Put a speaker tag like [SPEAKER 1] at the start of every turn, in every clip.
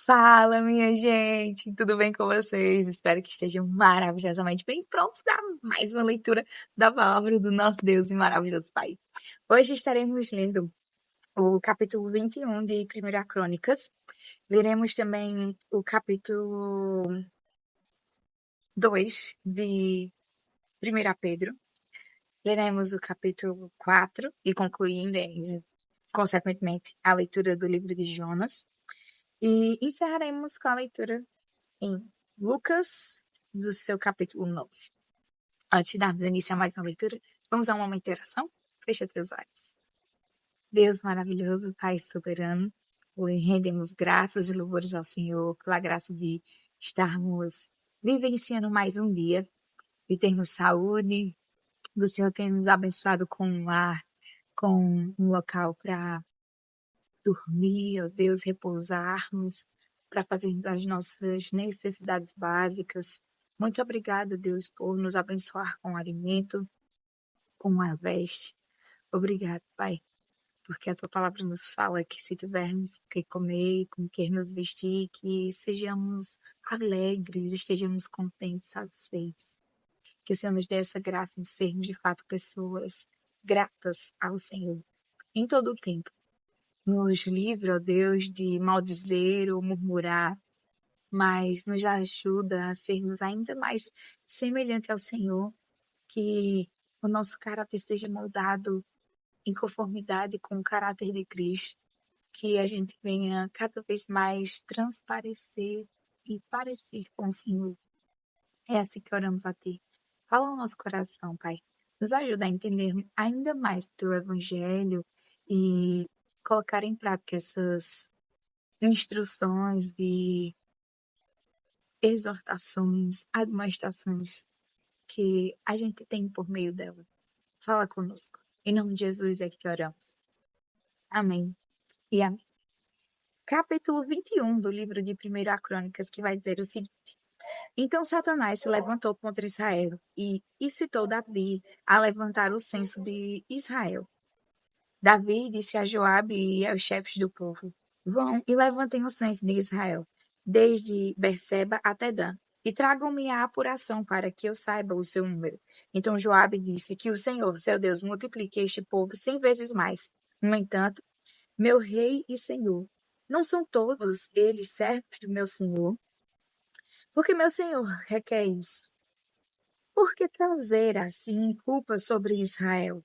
[SPEAKER 1] Fala, minha gente! Tudo bem com vocês? Espero que estejam maravilhosamente bem prontos para mais uma leitura da palavra do nosso Deus e maravilhoso Pai. Hoje estaremos lendo o capítulo 21 de 1 Crônicas. Leremos também o capítulo 2 de 1 Pedro. Leremos o capítulo 4 e concluiremos, consequentemente, a leitura do livro de Jonas. E encerraremos com a leitura em Lucas, do seu capítulo 9. Antes de darmos início a mais uma leitura, vamos a uma momento de oração? Fecha teus olhos. Deus maravilhoso, Pai soberano, rendemos graças e louvores ao Senhor pela graça de estarmos vivenciando mais um dia, de termos saúde, do Senhor ter nos abençoado com um lar, com um local para dormir, ó Deus, repousarmos, para fazermos as nossas necessidades básicas. Muito obrigada, Deus, por nos abençoar com alimento, com a veste. Obrigado, Pai, porque a tua palavra nos fala que se tivermos o que comer, com o que nos vestir, que sejamos alegres, estejamos contentes, satisfeitos. Que o Senhor nos dê essa graça de sermos, de fato, pessoas gratas ao Senhor em todo o tempo. Nos livre, ó Deus, de maldizer ou murmurar, mas nos ajuda a sermos ainda mais semelhante ao Senhor, que o nosso caráter seja moldado em conformidade com o caráter de Cristo, que a gente venha cada vez mais transparecer e parecer com o Senhor. É assim que oramos a Ti. Fala no nosso coração, Pai. Nos ajuda a entender ainda mais o Teu Evangelho e colocar em prática essas instruções e exortações, admoestações que a gente tem por meio dela. Fala conosco. Em nome de Jesus é que te oramos. Amém e amém. Capítulo 21 do livro de 1 Crônicas, que vai dizer o seguinte: Então Satanás se levantou contra Israel e incitou Davi a levantar o censo de Israel. Davi disse a Joabe e aos chefes do povo: Vão e levantem o censo de Israel, desde Berseba até Dan, e tragam-me a apuração para que eu saiba o seu número. Então Joabe disse: Que o Senhor, seu Deus, multiplique este povo 100 vezes mais. No entanto, meu rei e senhor, não são todos eles servos do meu senhor? Porque meu senhor requer isso. Por que trazer assim culpa sobre Israel?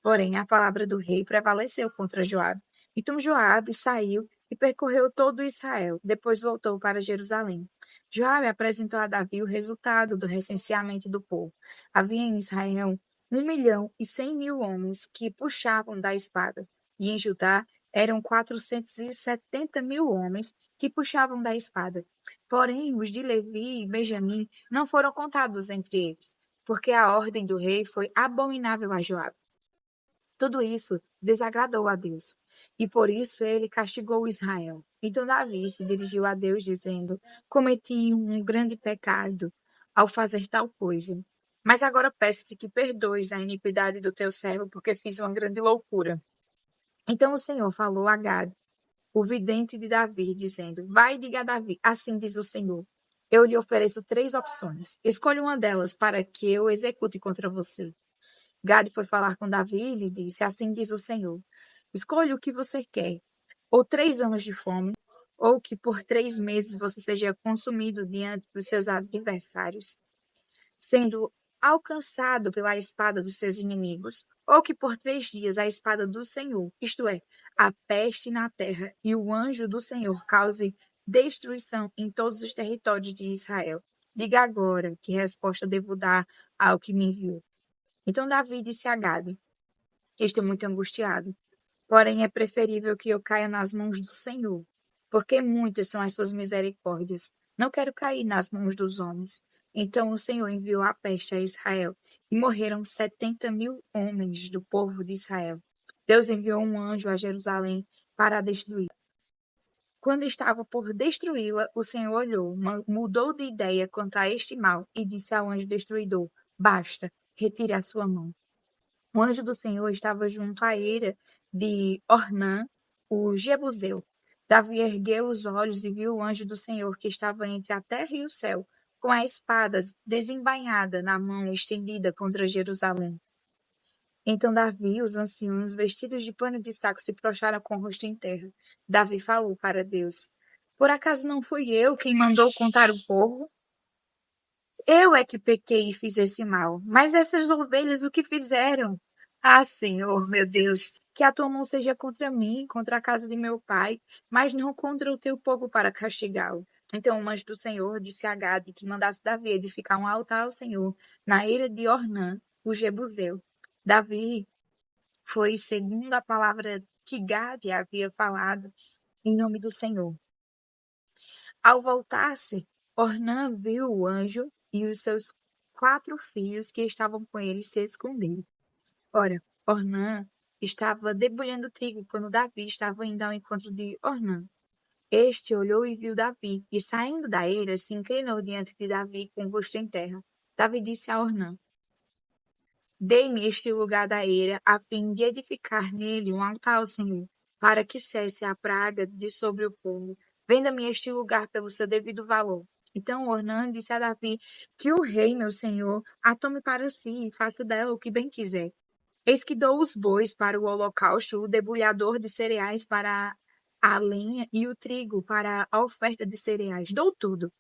[SPEAKER 1] Porém, a palavra do rei prevaleceu contra Joabe. Então Joabe saiu e percorreu todo Israel. Depois voltou para Jerusalém. Joabe apresentou a Davi o resultado do recenseamento do povo. Havia em Israel 1.100.000 homens que puxavam da espada. E em Judá eram 470.000 homens que puxavam da espada. Porém, os de Levi e Benjamim não foram contados entre eles, porque a ordem do rei foi abominável a Joabe. Tudo isso desagradou a Deus, e por isso ele castigou Israel. Então Davi se dirigiu a Deus, dizendo: Cometi um grande pecado ao fazer tal coisa. Mas agora peço-te que perdoes a iniquidade do teu servo, porque fiz uma grande loucura. Então o Senhor falou a Gad, o vidente de Davi, dizendo: Vai e diga a Davi: Assim diz o Senhor. Eu lhe ofereço 3 opções. Escolha uma delas para que eu execute contra você. Gade foi falar com Davi e lhe disse: Assim diz o Senhor: Escolha o que você quer, ou 3 anos de fome, ou que por 3 meses você seja consumido diante dos seus adversários, sendo alcançado pela espada dos seus inimigos, ou que por 3 dias a espada do Senhor, isto é, a peste na terra, e o anjo do Senhor cause destruição em todos os territórios de Israel. Diga agora que resposta devo dar ao que me enviou. Então Davi disse a Gade: Estou muito angustiado, porém é preferível que eu caia nas mãos do Senhor, porque muitas são as suas misericórdias. Não quero cair nas mãos dos homens. Então o Senhor enviou a peste a Israel, e morreram 70.000 homens do povo de Israel. Deus enviou um anjo a Jerusalém para a destruir. Quando estava por destruí-la, o Senhor olhou, mudou de ideia quanto a este mal, e disse ao anjo destruidor: Basta, retire a sua mão. O anjo do Senhor estava junto à eira de Ornã, o Jebuseu. Davi ergueu os olhos e viu o anjo do Senhor que estava entre a terra e o céu, com a espada desembainhada na mão estendida contra Jerusalém. Então Davi e os anciãos, vestidos de pano de saco, se prostraram com o rosto em terra. Davi falou para Deus: Por acaso não fui eu quem mandou contar o povo? Eu é que pequei e fiz esse mal. Mas essas ovelhas o que fizeram? Ah, Senhor, meu Deus, que a tua mão seja contra mim, contra a casa de meu pai, mas não contra o teu povo para castigá-lo. Então o anjo do Senhor disse a Gade que mandasse Davi edificar um altar ao Senhor na eira de Ornã, o Jebuseu. Davi foi segundo a palavra que Gade havia falado em nome do Senhor. Ao voltar-se, Ornã viu o anjo e os seus 4 filhos que estavam com ele se esconderam. Ora, Ornã estava debulhando trigo quando Davi estava indo ao encontro de Ornã. Este olhou e viu Davi, e saindo da eira, se inclinou diante de Davi com o rosto em terra. Davi disse a Ornã: Dê-me este lugar da eira, a fim de edificar nele um altar ao Senhor, para que cesse a praga de sobre o povo. Venda-me este lugar pelo seu devido valor. Então Ornã disse a Davi que o rei, meu senhor, a tome para si e faça dela o que bem quiser. Eis que dou os bois para o holocausto, o debulhador de cereais para a lenha e o trigo para a oferta de cereais. Dou tudo.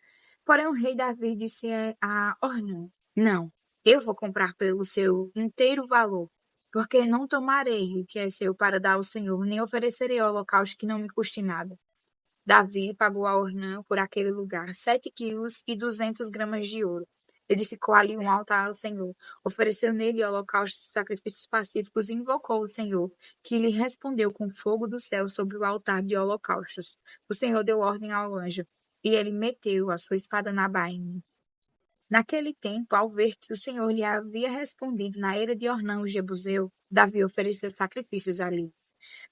[SPEAKER 1] Porém, o rei Davi disse a Ornã: Não, eu vou comprar pelo seu inteiro valor, porque não tomarei o que é seu para dar ao Senhor, nem oferecerei holocausto que não me custe nada. Davi pagou a Ornã por aquele lugar 7,2 quilos de ouro. Edificou ali um altar ao Senhor, ofereceu nele holocaustos e sacrifícios pacíficos e invocou o Senhor, que lhe respondeu com fogo do céu sobre o altar de holocaustos. O Senhor deu ordem ao anjo, e ele meteu a sua espada na bainha. Naquele tempo, ao ver que o Senhor lhe havia respondido na eira de Ornã, o Jebuseu, Davi ofereceu sacrifícios ali.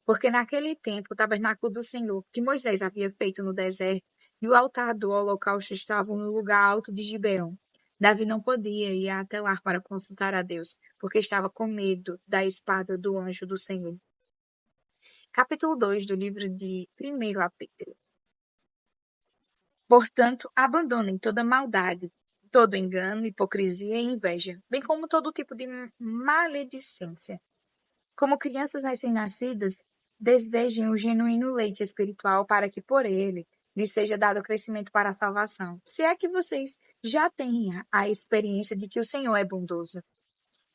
[SPEAKER 1] Porque naquele tempo o tabernáculo do Senhor, que Moisés havia feito no deserto, e o altar do holocausto estavam no lugar alto de Gibeão. Davi não podia ir até lá para consultar a Deus, porque estava com medo da espada do anjo do Senhor. Capítulo 2 do livro de 1 a Pedro. Portanto, abandonem toda maldade, todo engano, hipocrisia e inveja, bem como todo tipo de maledicência. Como crianças recém-nascidas, desejem o genuíno leite espiritual para que por ele lhes seja dado crescimento para a salvação. Se é que vocês já têm a experiência de que o Senhor é bondoso.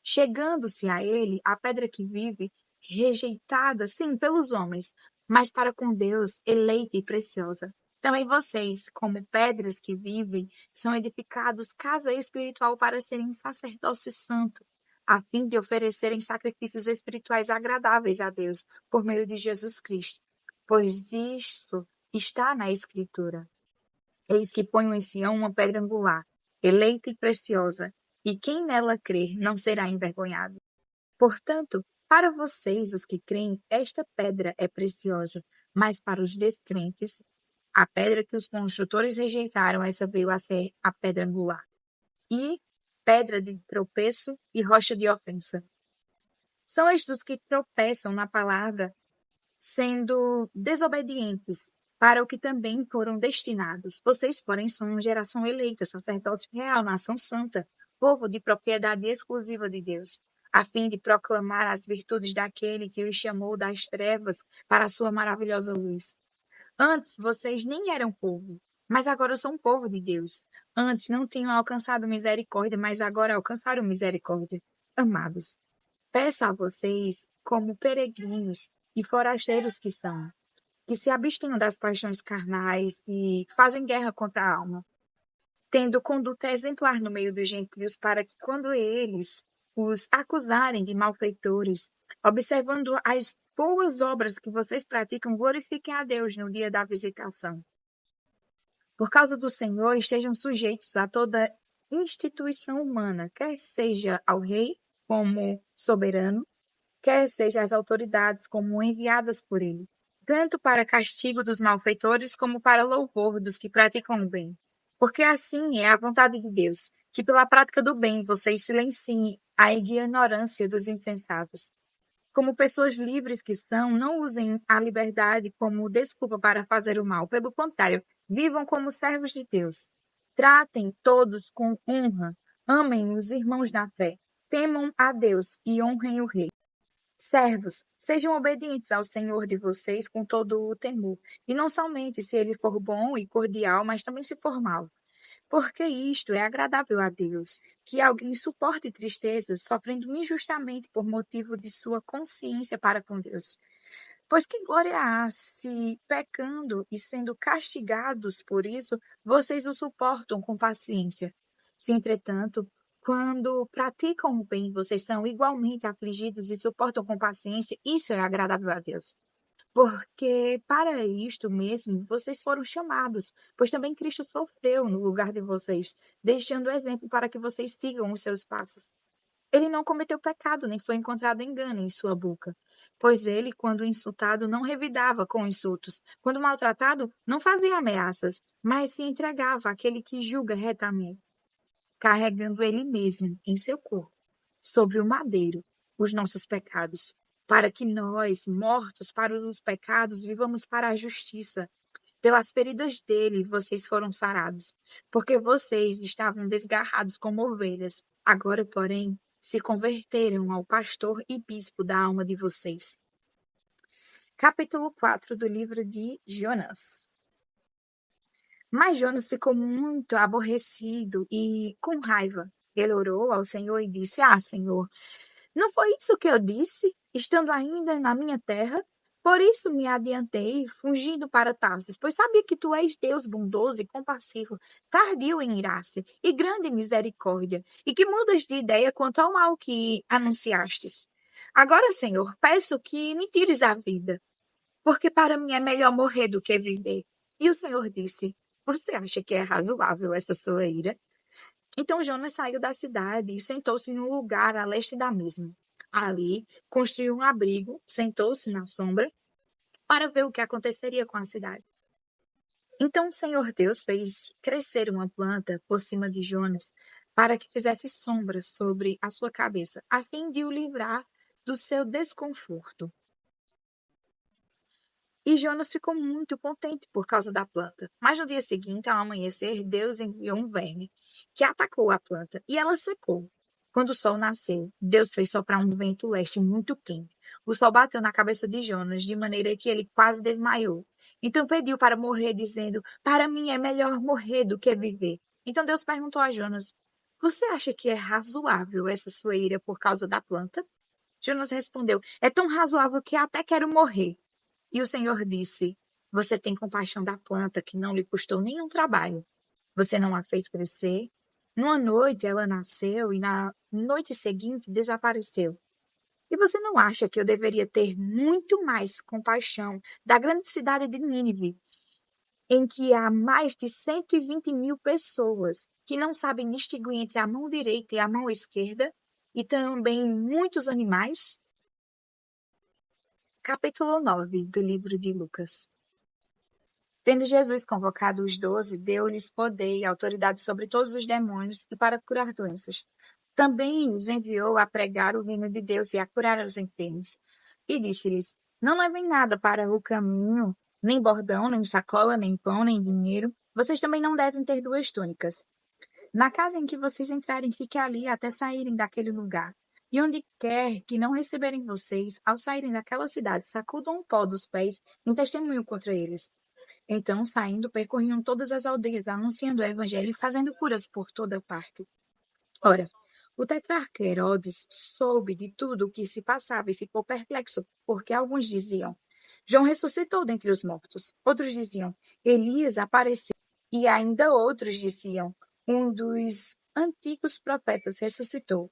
[SPEAKER 1] Chegando-se a ele, a pedra que vive, rejeitada, sim, pelos homens, mas para com Deus, eleita e preciosa. Também vocês, como pedras que vivem, são edificados casa espiritual para serem sacerdócio santo, a fim de oferecerem sacrifícios espirituais agradáveis a Deus, por meio de Jesus Cristo. Pois isso está na Escritura. Eis que ponho em Sião uma pedra angular, eleita e preciosa, e quem nela crer não será envergonhado. Portanto, para vocês, os que creem, esta pedra é preciosa, mas para os descrentes, a pedra que os construtores rejeitaram, essa veio a ser a pedra angular. E pedra de tropeço e rocha de ofensa. São estes que tropeçam na palavra, sendo desobedientes para o que também foram destinados. Vocês, porém, são uma geração eleita, sacerdócio real, nação santa, povo de propriedade exclusiva de Deus, a fim de proclamar as virtudes daquele que os chamou das trevas para a sua maravilhosa luz. Antes vocês nem eram povo, mas agora são povo de Deus. Antes não tinham alcançado misericórdia, mas agora alcançaram misericórdia. Amados, peço a vocês, como peregrinos e forasteiros que são, que se abstenham das paixões carnais que fazem guerra contra a alma, tendo conduta exemplar no meio dos gentios, para que quando eles os acusarem de malfeitores, observando as boas obras que vocês praticam, glorifiquem a Deus no dia da visitação. Por causa do Senhor, estejam sujeitos a toda instituição humana, quer seja ao rei como soberano, quer seja às autoridades como enviadas por ele, tanto para castigo dos malfeitores como para louvor dos que praticam o bem. Porque assim é a vontade de Deus, que pela prática do bem vocês silenciem a ignorância dos insensatos. Como pessoas livres que são, não usem a liberdade como desculpa para fazer o mal. Pelo contrário, vivam como servos de Deus. Tratem todos com honra. Amem os irmãos da fé. Temam a Deus e honrem o Rei. Servos, sejam obedientes ao Senhor de vocês com todo o temor, e não somente se ele for bom e cordial, mas também se for mau. Porque isto é agradável a Deus, que alguém suporte tristezas, sofrendo injustamente por motivo de sua consciência para com Deus. Pois que glória há se, pecando e sendo castigados por isso, vocês o suportam com paciência? Se, entretanto, quando praticam o bem, vocês são igualmente afligidos e suportam com paciência, isso é agradável a Deus. Porque para isto mesmo vocês foram chamados, pois também Cristo sofreu no lugar de vocês, deixando exemplo para que vocês sigam os seus passos. Ele não cometeu pecado, nem foi encontrado engano em sua boca. Pois ele, quando insultado, não revidava com insultos. Quando maltratado, não fazia ameaças, mas se entregava àquele que julga retamente, carregando ele mesmo em seu corpo, sobre o madeiro, os nossos pecados, para que nós, mortos para os pecados, vivamos para a justiça. Pelas feridas dele vocês foram sarados, porque vocês estavam desgarrados como ovelhas. Agora, porém, se converteram ao pastor e bispo da alma de vocês. Capítulo 4 do livro de Jonas. Mas Jonas ficou muito aborrecido e com raiva. Ele orou ao Senhor e disse: Senhor, não foi isso que eu disse, estando ainda na minha terra? Por isso me adiantei, fugindo para Tarsis, pois sabia que tu és Deus bondoso e compassivo, tardio em irar-se e grande em misericórdia, e que mudas de ideia quanto ao mal que anunciastes. Agora, Senhor, peço que me tires a vida, porque para mim é melhor morrer do que viver. E o Senhor disse: Você acha que é razoável essa sua ira? Então Jonas saiu da cidade e sentou-se em um lugar a leste da mesma. Ali, construiu um abrigo, sentou-se na sombra para ver o que aconteceria com a cidade. Então o Senhor Deus fez crescer uma planta por cima de Jonas para que fizesse sombra sobre a sua cabeça, a fim de o livrar do seu desconforto. E Jonas ficou muito contente por causa da planta. Mas no dia seguinte, ao amanhecer, Deus enviou um verme que atacou a planta e ela secou. Quando o sol nasceu, Deus fez soprar um vento leste muito quente. O sol bateu na cabeça de Jonas de maneira que ele quase desmaiou. Então pediu para morrer, dizendo: Para mim é melhor morrer do que viver. Então Deus perguntou a Jonas: Você acha que é razoável essa sua ira por causa da planta? Jonas respondeu: É tão razoável que até quero morrer. E o Senhor disse: Você tem compaixão da planta que não lhe custou nenhum trabalho. Você não a fez crescer. Numa noite ela nasceu e na noite seguinte desapareceu. E você não acha que eu deveria ter muito mais compaixão da grande cidade de Nínive, em que há mais de 120 mil pessoas que não sabem distinguir entre a mão direita e a mão esquerda, e também muitos animais? Capítulo 9 do livro de Lucas. Tendo Jesus convocado os 12, deu-lhes poder e autoridade sobre todos os demônios e para curar doenças. Também os enviou a pregar o reino de Deus e a curar os enfermos. E disse-lhes: Não levem nada para o caminho, nem bordão, nem sacola, nem pão, nem dinheiro. Vocês também não devem ter duas túnicas. Na casa em que vocês entrarem, fiquem ali até saírem daquele lugar. E onde quer que não receberem vocês, ao saírem daquela cidade, sacudam o pó dos pés em testemunho contra eles. Então, saindo, percorriam todas as aldeias, anunciando o evangelho e fazendo curas por toda parte. Ora, o tetrarca Herodes soube de tudo o que se passava e ficou perplexo, porque alguns diziam: João ressuscitou dentre os mortos. Outros diziam: Elias apareceu. E ainda outros diziam: Um dos antigos profetas ressuscitou.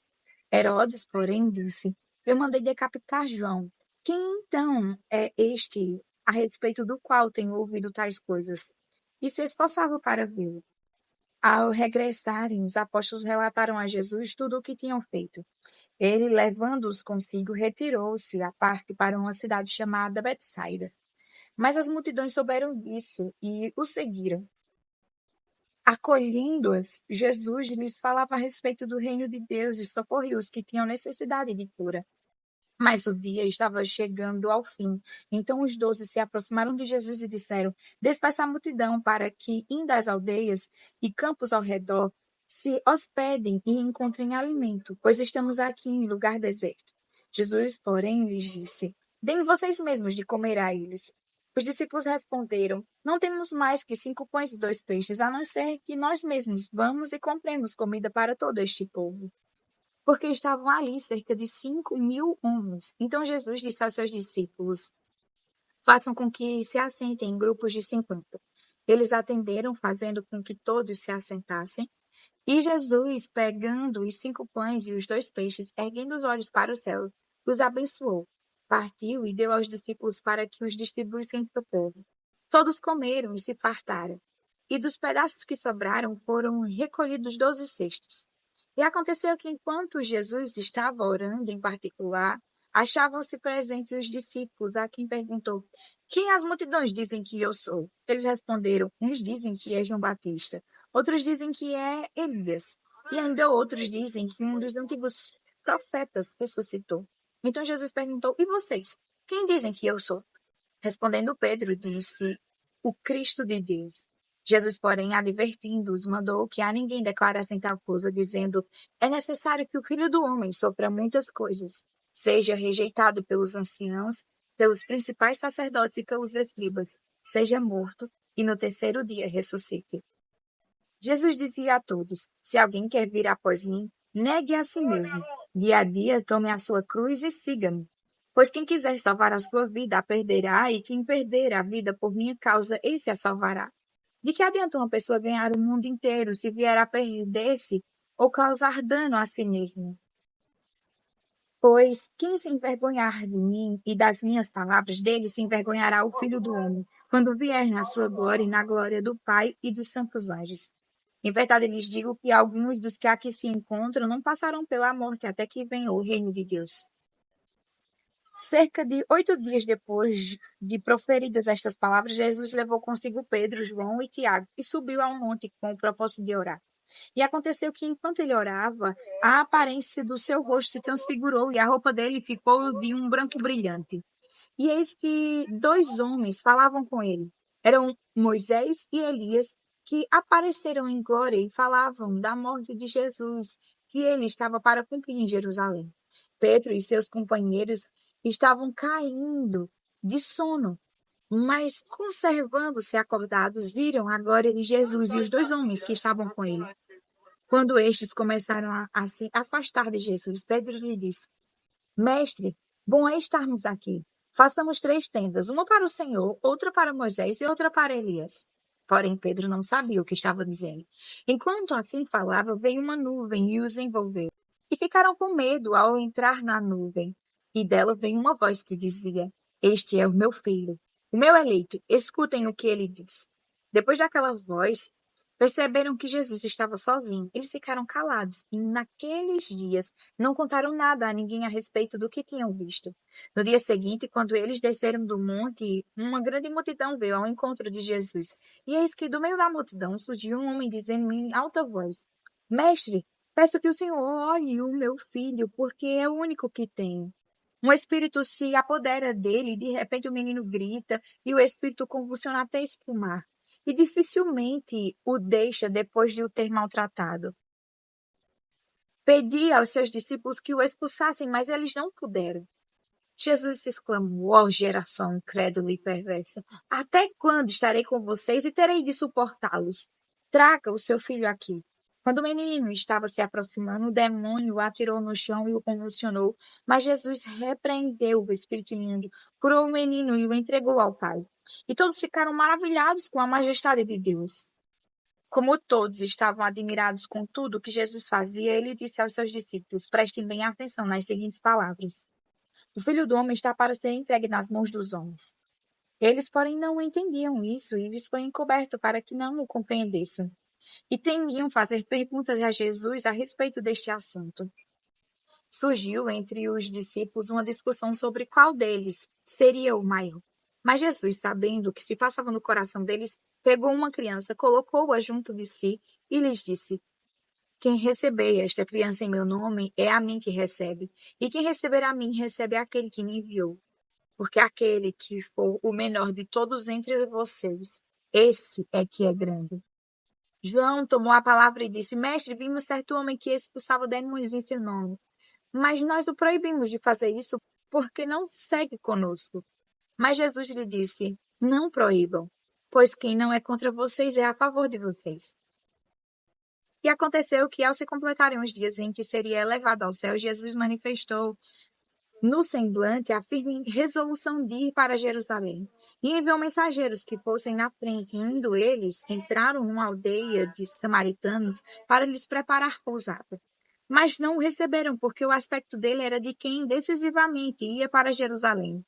[SPEAKER 1] Herodes, porém, disse: Eu mandei decapitar João. Quem então é este a respeito do qual tenho ouvido tais coisas? E se esforçava para vê-lo. Ao regressarem, os apóstolos relataram a Jesus tudo o que tinham feito. Ele, levando-os consigo, retirou-se à parte para uma cidade chamada Betsaida. Mas as multidões souberam disso e o seguiram. Acolhendo-as, Jesus lhes falava a respeito do reino de Deus e socorria os que tinham necessidade de cura. Mas o dia estava chegando ao fim. Então os 12 se aproximaram de Jesus e disseram: Despeça a multidão para que, indo às aldeias e campos ao redor, se hospedem e encontrem alimento, pois estamos aqui em lugar deserto. Jesus, porém, lhes disse: Deem vocês mesmos de comer a eles. Os discípulos responderam: Não temos mais que 5 pães e 2 peixes, a não ser que nós mesmos vamos e compremos comida para todo este povo. Porque estavam ali cerca de 5.000 homens. Então Jesus disse aos seus discípulos: Façam com que se assentem em grupos de 50. Eles atenderam, fazendo com que todos se assentassem. E Jesus, pegando os 5 pães e os 2 peixes, erguendo os olhos para o céu, os abençoou, partiu e deu aos discípulos para que os distribuíssem entre o povo. Todos comeram e se fartaram. E dos pedaços que sobraram foram recolhidos 12 cestos. E aconteceu que, enquanto Jesus estava orando em particular, achavam-se presentes os discípulos, a quem perguntou: Quem as multidões dizem que eu sou? Eles responderam: Uns dizem que é João Batista, outros dizem que é Elias, e ainda outros dizem que um dos antigos profetas ressuscitou. Então Jesus perguntou: E vocês? Quem dizem que eu sou? Respondendo Pedro, disse: O Cristo de Deus. Jesus, porém, advertindo-os, mandou que a ninguém declarassem tal coisa, dizendo: É necessário que o Filho do Homem sofra muitas coisas, seja rejeitado pelos anciãos, pelos principais sacerdotes e pelos escribas, seja morto e no terceiro dia ressuscite. Jesus dizia a todos: Se alguém quer vir após mim, negue a si mesmo. Dia a dia tome a sua cruz e siga-me. Pois quem quiser salvar a sua vida a perderá, e quem perder a vida por minha causa, esse a salvará. De que adianta uma pessoa ganhar o mundo inteiro se vier a perder-se ou causar dano a si mesmo? Pois quem se envergonhar de mim e das minhas palavras dele, se envergonhará o Filho do Homem, quando vier na sua glória e na glória do Pai e dos santos anjos. Em verdade lhes digo que alguns dos que aqui se encontram não passarão pela morte até que venha o reino de Deus. Cerca de 8 dias depois de proferidas estas palavras, Jesus levou consigo Pedro, João e Tiago e subiu a um monte com o propósito de orar. E aconteceu que, enquanto ele orava, a aparência do seu rosto se transfigurou e a roupa dele ficou de um branco brilhante. E eis que 2 homens falavam com ele. Eram Moisés e Elias, que apareceram em glória e falavam da morte de Jesus, que ele estava para cumprir em Jerusalém. Pedro e seus companheiros estavam caindo de sono, mas, conservando-se acordados, viram a glória de Jesus e os 2 homens que estavam com ele. Quando estes começaram a se afastar de Jesus, Pedro lhe disse: Mestre, bom é estarmos aqui. Façamos 3 tendas, uma para o Senhor, outra para Moisés e outra para Elias. Porém, Pedro não sabia o que estava dizendo. Enquanto assim falava, veio uma nuvem e os envolveu. E ficaram com medo ao entrar na nuvem. E dela veio uma voz que dizia: Este é o meu filho, o meu eleito, escutem o que ele diz. Depois daquela voz, perceberam que Jesus estava sozinho. Eles ficaram calados e, naqueles dias, não contaram nada a ninguém a respeito do que tinham visto. No dia seguinte, quando eles desceram do monte, uma grande multidão veio ao encontro de Jesus. E eis que, do meio da multidão, surgiu um homem dizendo em alta voz: Mestre, peço que o Senhor olhe o meu filho, porque é o único que tenho. Um espírito se apodera dele, e de repente o menino grita, e o espírito convulsiona até espumar. E dificilmente o deixa depois de o ter maltratado. Pedi aos seus discípulos que o expulsassem, mas eles não puderam. Jesus exclamou: Ó geração incrédula e perversa, até quando estarei com vocês e terei de suportá-los? Traga o seu filho aqui. Quando o menino estava se aproximando, o demônio o atirou no chão e o convulsionou, mas Jesus repreendeu o espírito imundo, curou o menino e o entregou ao Pai. E todos ficaram maravilhados com a majestade de Deus. Como todos estavam admirados com tudo que Jesus fazia, ele disse aos seus discípulos: Prestem bem atenção nas seguintes palavras: O Filho do Homem está para ser entregue nas mãos dos homens. Eles, porém, não entendiam isso e lhes foi encoberto para que não o compreendessem. E temiam fazer perguntas a Jesus a respeito deste assunto. Surgiu entre os discípulos uma discussão sobre qual deles seria o maior. Mas Jesus, sabendo o que se passava no coração deles, pegou uma criança, colocou-a junto de si e lhes disse: Quem receber esta criança em meu nome é a mim que recebe, e quem receber a mim recebe aquele que me enviou. Porque aquele que for o menor de todos entre vocês, esse é que é grande. João tomou a palavra e disse: Mestre, vimos certo homem que expulsava demônios em seu nome. Mas nós o proibimos de fazer isso porque não segue conosco. Mas Jesus lhe disse: Não proíbam, pois quem não é contra vocês é a favor de vocês. E aconteceu que, ao se completarem os dias em que seria elevado ao céu, Jesus manifestou no semblante a firme resolução de ir para Jerusalém. E enviou mensageiros que fossem na frente. E indo eles, entraram numa aldeia de samaritanos para lhes preparar pousada. Mas não o receberam, porque o aspecto dele era de quem decisivamente ia para Jerusalém.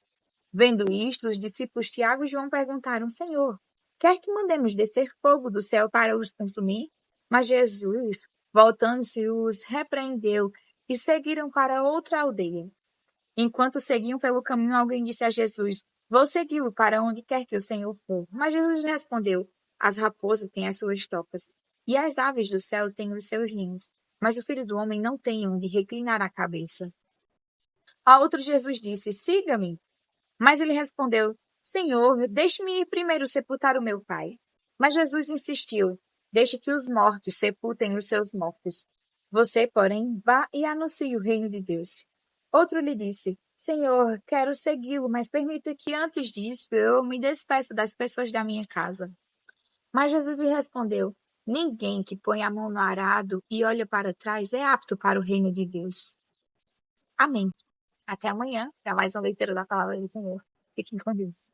[SPEAKER 1] Vendo isto, os discípulos Tiago e João perguntaram: Senhor, quer que mandemos descer fogo do céu para os consumir? Mas Jesus, voltando-se, os repreendeu e seguiram para outra aldeia. Enquanto seguiam pelo caminho, alguém disse a Jesus: Vou segui-lo para onde quer que o Senhor for. Mas Jesus respondeu: As raposas têm as suas tocas, e as aves do céu têm os seus ninhos, mas o Filho do Homem não tem onde reclinar a cabeça. A outro Jesus disse: Siga-me. Mas ele respondeu: Senhor, deixe-me ir primeiro sepultar o meu pai. Mas Jesus insistiu: Deixe que os mortos sepultem os seus mortos. Você, porém, vá e anuncie o reino de Deus. Outro lhe disse: Senhor, quero segui-lo, mas permita que antes disso eu me despeça das pessoas da minha casa. Mas Jesus lhe respondeu: Ninguém que põe a mão no arado e olha para trás é apto para o reino de Deus. Amém. Até amanhã, para mais uma leitura da palavra do Senhor. Fiquem com Deus.